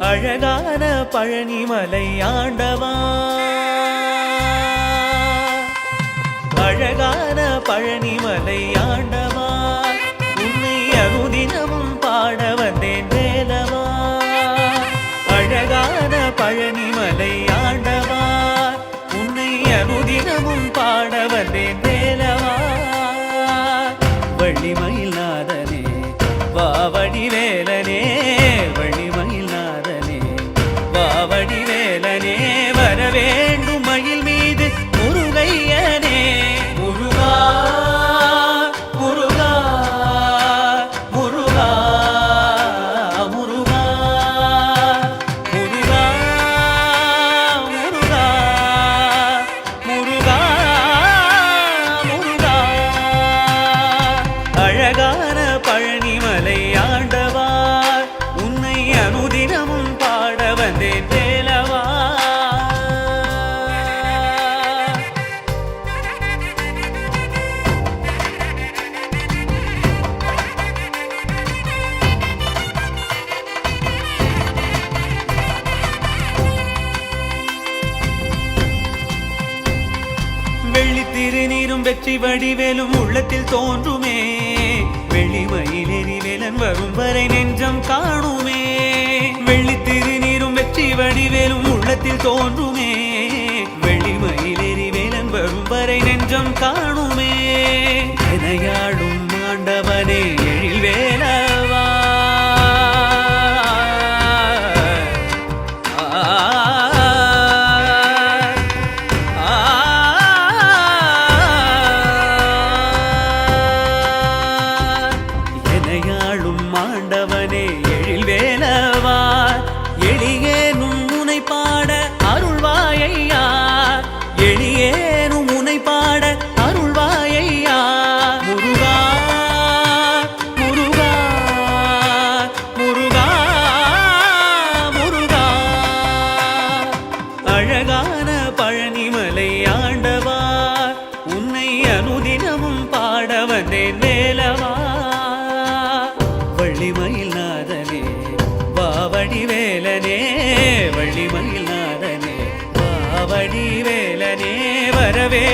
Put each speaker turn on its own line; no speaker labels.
அழகான பழனிமலை ஆண்டவா, அழகான பழனிமலை ஆண்டவா, உன்னை அனுதினமும் பாட வந்தேன் வேலவா. அழகான பழனிமலை ஆண்டவா, உன்னை அனுதினமும் பாட வந்தேன் வேலவா. வள்ளிமயில் நாதனே வாவடி வேலனே, வள்ளிமயில் நாதனே வாவடி வேலனே, வர வேண்டும் மயில் மீது முருகையனே. முருகா முருகா முருகா முருகா முருகா முருகா முருகா முருகா. அழகான பழனிமலை ஆண்டவா, உன்னை அனுதினமும் பாட வந்தேன் வேலவா. வெள்ளி திருநீரும் வெற்றி வடிவேலும் உள்ளத்தில் தோன்றுமே, வெள்ளிமயிலேறி வேலன் வரும் வரை நெஞ்சம் காணுமே. வெள்ளி திருநீரும் வெற்றி வடிவேலும் உள்ளத்தில் தோன்றுமே, வெள்ளிமயிலேறி வேலன் வரும் வரை நெஞ்சம் காணுமே. எனையாடும் ஆண்டவனே எழில் வேலவா, ஆண்டவனே எழில் வேலவா, எளியேனும் உனை பாட அருள்வாயையா, எளியேனும் உனை பாட அருள்வாயையா. முருகா முருகா முருகா முருகா. அழகான பழனிமலை ஆண்டவா, உன்னை அனுதினமும் பாட வந்தேன் வேலவா. வள்ளிமயில் நாதனே வாவடி வேலனே, வள்ளிமயில் நாதனே வாவடி வேலனே, வரவே